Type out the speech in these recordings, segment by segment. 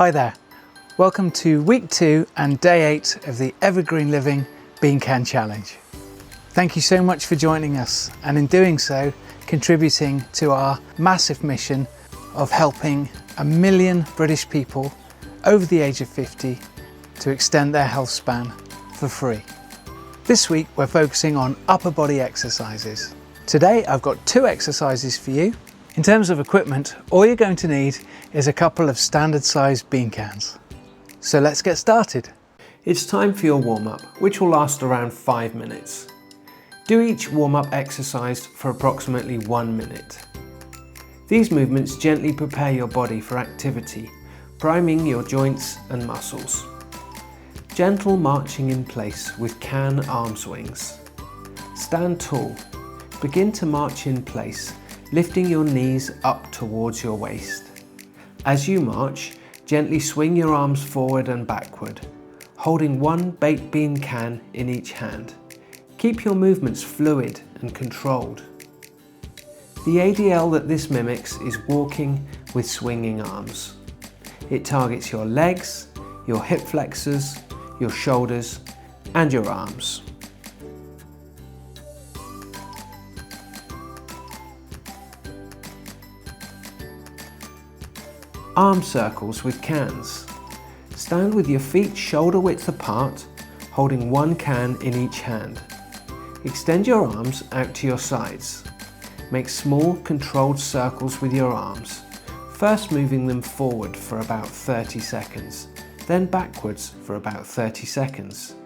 Hi there, welcome to week 2 and day 8 of the Evergreen Living Bean Can Challenge. Thank you so much for joining us and in doing so contributing to our massive mission of helping 1 million British people over the age of 50 to extend their health span for free. This week we're focusing on upper body exercises. Today I've got 2 exercises for you. In terms of equipment, all you're going to need is a couple of standard sized bean cans. So let's get started. It's time for your warm-up, which will last around 5 minutes. Do each warm-up exercise for approximately 1 minute. These movements gently prepare your body for activity, priming your joints and muscles. Gentle marching in place with can arm swings. Stand tall. Begin to march in place, lifting your knees up towards your waist. As you march, gently swing your arms forward and backward, holding 1 baked bean can in each hand. Keep your movements fluid and controlled. The ADL that this mimics is walking with swinging arms. It targets your legs, your hip flexors, your shoulders, and your arms. Arm circles with cans. Stand with your feet shoulder width apart, holding 1 can in each hand. Extend your arms out to your sides. Make small controlled circles with your arms, first moving them forward for about 30 seconds, then backwards for about 30 seconds.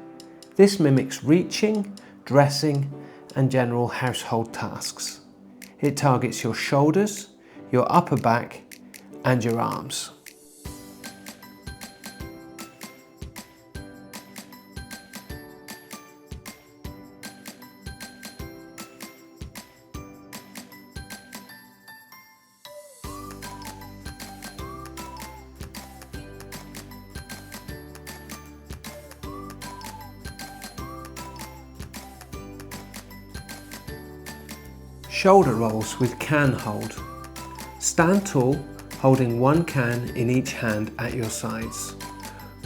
This mimics reaching, dressing, and general household tasks. It targets your shoulders, your upper back, and your arms. Shoulder rolls with can hold. Stand tall, holding 1 can in each hand at your sides.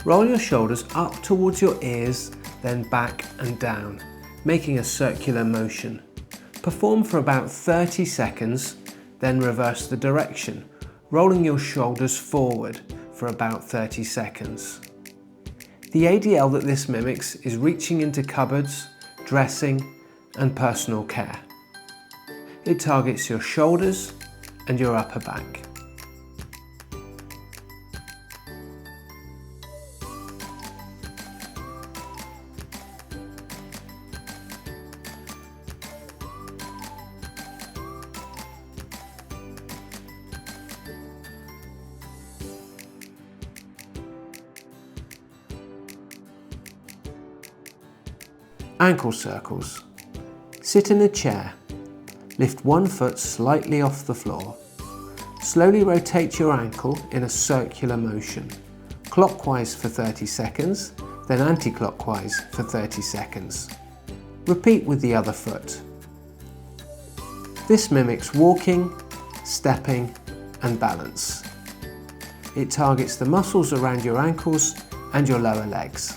Roll your shoulders up towards your ears, then back and down, making a circular motion. Perform for about 30 seconds, then reverse the direction, rolling your shoulders forward for about 30 seconds. The ADL that this mimics is reaching into cupboards, dressing, and personal care. It targets your shoulders and your upper back. Ankle circles. Sit in a chair. Lift 1 foot slightly off the floor. Slowly rotate your ankle in a circular motion, clockwise for 30 seconds, then anti-clockwise for 30 seconds. Repeat with the other foot. This mimics walking, stepping, and balance. It targets the muscles around your ankles and your lower legs.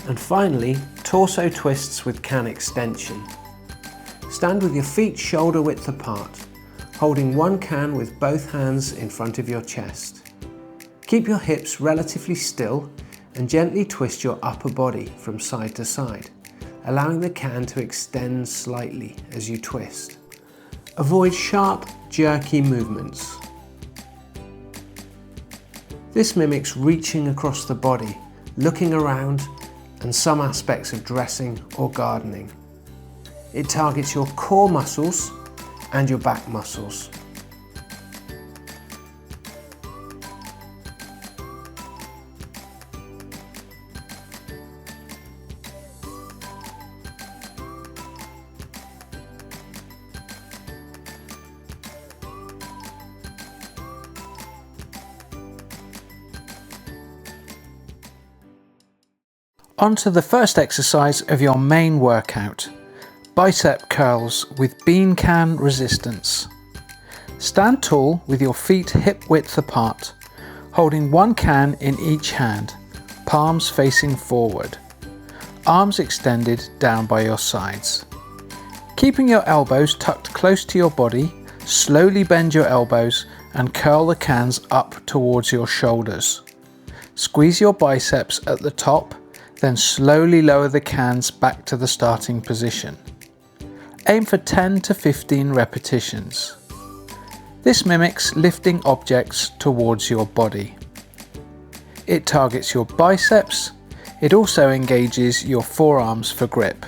And finally, torso twists with can extension. Stand with your feet shoulder width apart, holding one can with both hands in front of your chest. Keep your hips relatively still and gently twist your upper body from side to side, allowing the can to extend slightly as you twist. Avoid sharp, jerky movements. This mimics reaching across the body, looking around, and some aspects of dressing or gardening. It targets your core muscles and your back muscles. On to the first exercise of your main workout, bicep curls with bean can resistance. Stand tall with your feet hip width apart, holding one can in each hand, palms facing forward, arms extended down by your sides. Keeping your elbows tucked close to your body, slowly bend your elbows and curl the cans up towards your shoulders. Squeeze your biceps at the top, then slowly lower the cans back to the starting position. Aim for 10 to 15 repetitions. This mimics lifting objects towards your body. It targets your biceps. It also engages your forearms for grip.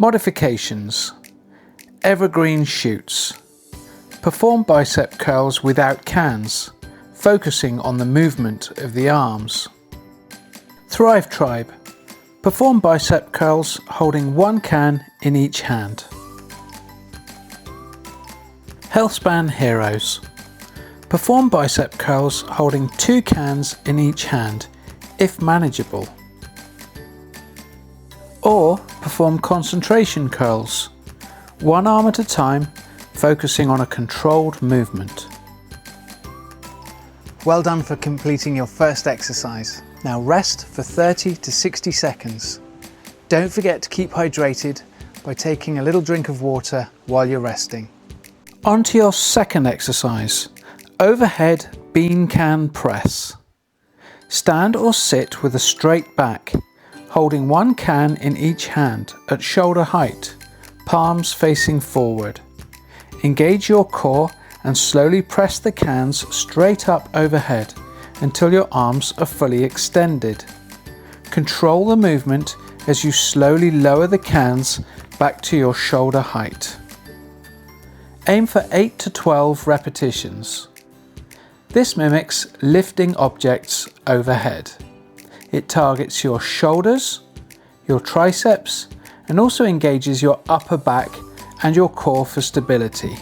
Modifications. Evergreen shoots. Perform bicep curls without cans, focusing on the movement of the arms. Thrive Tribe. Perform bicep curls holding one can in each hand. Healthspan Heroes. Perform bicep curls holding two cans in each hand, if manageable. Or perform concentration curls, one arm at a time, focusing on a controlled movement. Well done for completing your first exercise. Now rest for 30 to 60 seconds. Don't forget to keep hydrated by taking a little drink of water while you're resting. On to your second exercise, overhead bean can press. Stand or sit with a straight back, holding one can in each hand at shoulder height, palms facing forward. Engage your core and slowly press the cans straight up overhead until your arms are fully extended. Control the movement as you slowly lower the cans back to your shoulder height. Aim for 8 to 12 repetitions. This mimics lifting objects overhead. It targets your shoulders, your triceps, and also engages your upper back and your core for stability.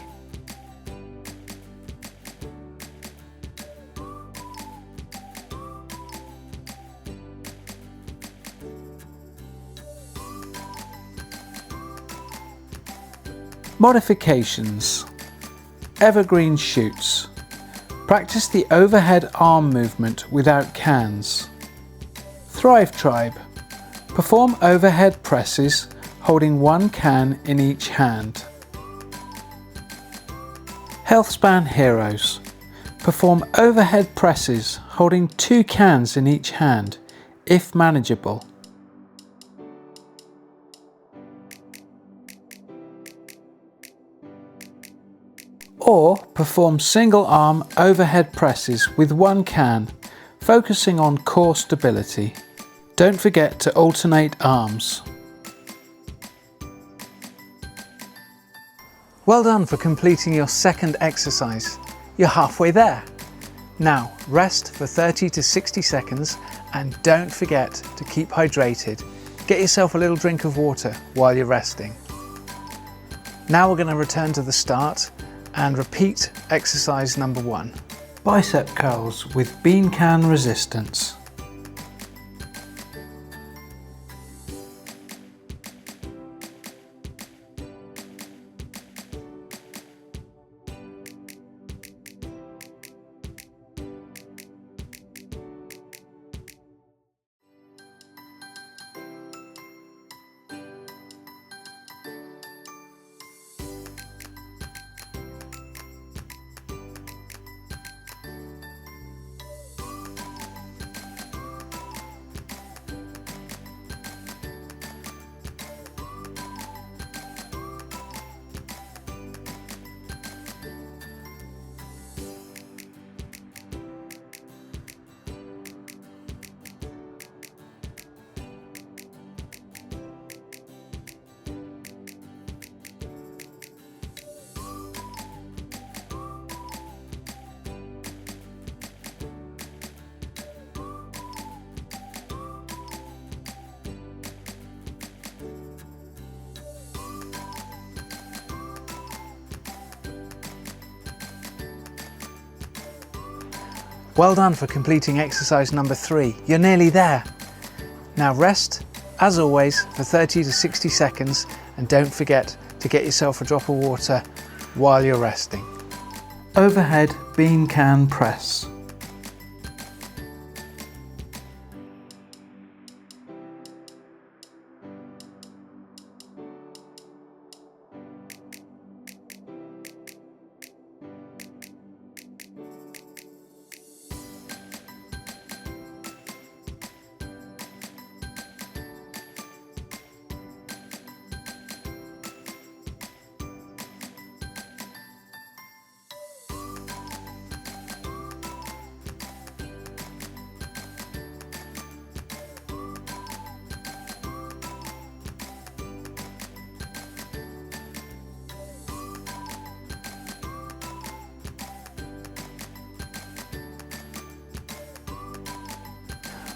Modifications. Evergreen shoots. Practice the overhead arm movement without cans. Thrive Tribe. Perform overhead presses holding one can in each hand. Healthspan Heroes. Perform overhead presses holding two cans in each hand, if manageable. Or perform single arm overhead presses with one can, focusing on core stability. Don't forget to alternate arms. Well done for completing your second exercise. You're halfway there. Now rest for 30 to 60 seconds and don't forget to keep hydrated. Get yourself a little drink of water while you're resting. Now we're going to return to the start and repeat exercise number 1. Bicep curls with bean can resistance. Well done for completing exercise number 3. You're nearly there. Now rest, as always, for 30 to 60 seconds and don't forget to get yourself a drop of water while you're resting. Overhead bean can press.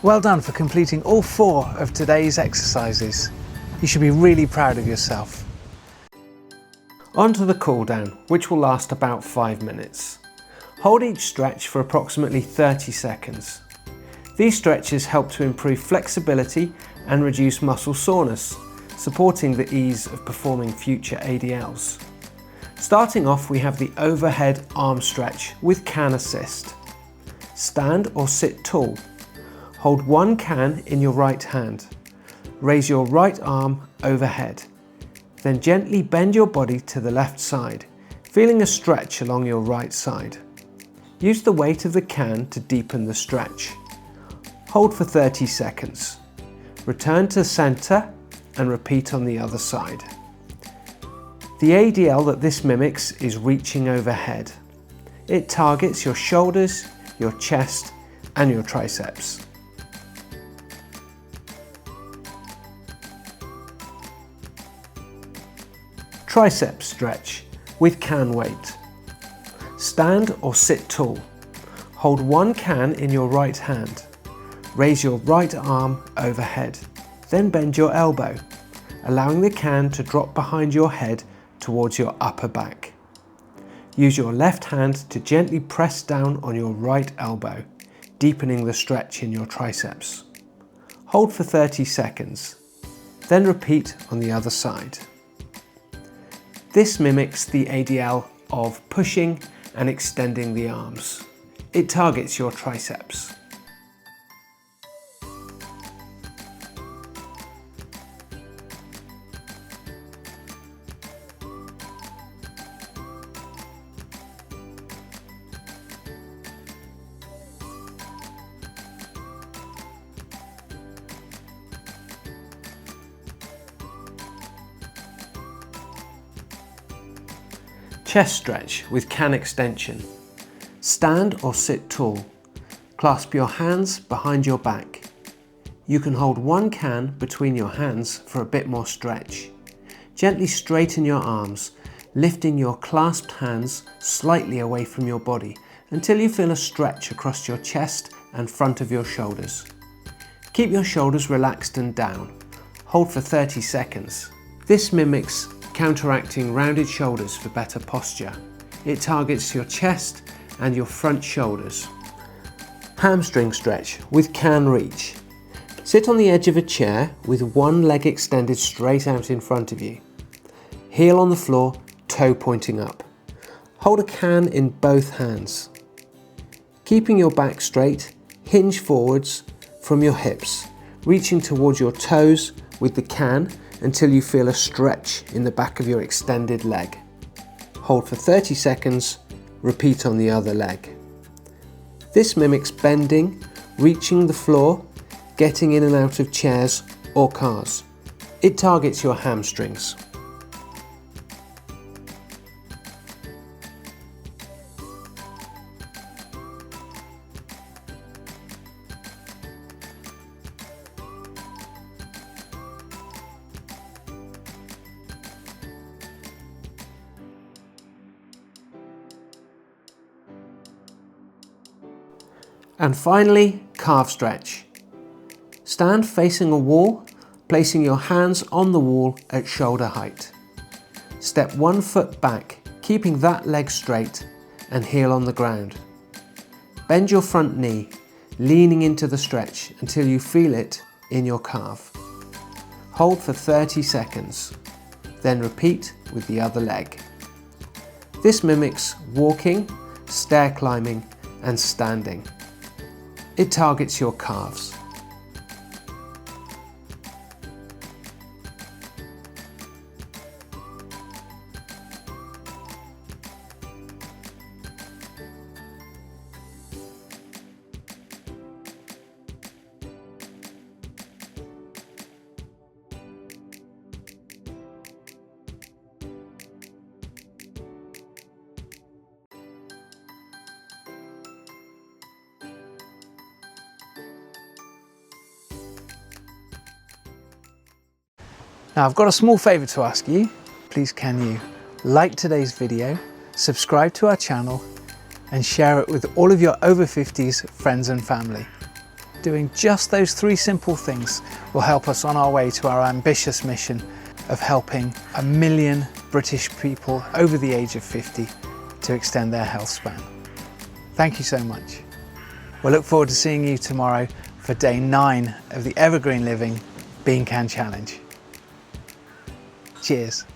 Well done for completing all 4 of today's exercises. You should be really proud of yourself. On to the cool down, which will last about 5 minutes. Hold each stretch for approximately 30 seconds. These stretches help to improve flexibility and reduce muscle soreness, supporting the ease of performing future ADLs. Starting off, we have the overhead arm stretch with can assist. Stand or sit tall. Hold one can in your right hand. Raise your right arm overhead. Then gently bend your body to the left side, feeling a stretch along your right side. Use the weight of the can to deepen the stretch. Hold for 30 seconds. Return to center and repeat on the other side. The ADL that this mimics is reaching overhead. It targets your shoulders, your chest, and your triceps. Tricep stretch with can weight. Stand or sit tall. Hold one can in your right hand. Raise your right arm overhead. Then bend your elbow, allowing the can to drop behind your head towards your upper back. Use your left hand to gently press down on your right elbow, deepening the stretch in your triceps. Hold for 30 seconds. Then repeat on the other side. This mimics the ADL of pushing and extending the arms. It targets your triceps. Chest stretch with can extension. Stand or sit tall. Clasp your hands behind your back. You can hold one can between your hands for a bit more stretch. Gently straighten your arms, lifting your clasped hands slightly away from your body until you feel a stretch across your chest and front of your shoulders. Keep your shoulders relaxed and down. Hold for 30 seconds. This mimics counteracting rounded shoulders for better posture. It targets your chest and your front shoulders. Hamstring stretch with can reach. Sit on the edge of a chair with one leg extended straight out in front of you. Heel on the floor, toe pointing up. Hold a can in both hands. Keeping your back straight, hinge forwards from your hips, reaching towards your toes with the can until you feel a stretch in the back of your extended leg. Hold for 30 seconds, repeat on the other leg. This mimics bending, reaching the floor, getting in and out of chairs or cars. It targets your hamstrings. And finally, calf stretch. Stand facing a wall, placing your hands on the wall at shoulder height. Step 1 foot back, keeping that leg straight and heel on the ground. Bend your front knee, leaning into the stretch until you feel it in your calf. Hold for 30 seconds, then repeat with the other leg. This mimics walking, stair climbing and standing. It targets your calves. Now I've got a small favour to ask you. Please can you like today's video, subscribe to our channel and share it with all of your over 50s friends and family. Doing just those 3 simple things will help us on our way to our ambitious mission of helping 1 million British people over the age of 50 to extend their health span. Thank you so much. We'll look forward to seeing you tomorrow for day 9 of the Evergreen Living Bean Can Challenge. Cheers.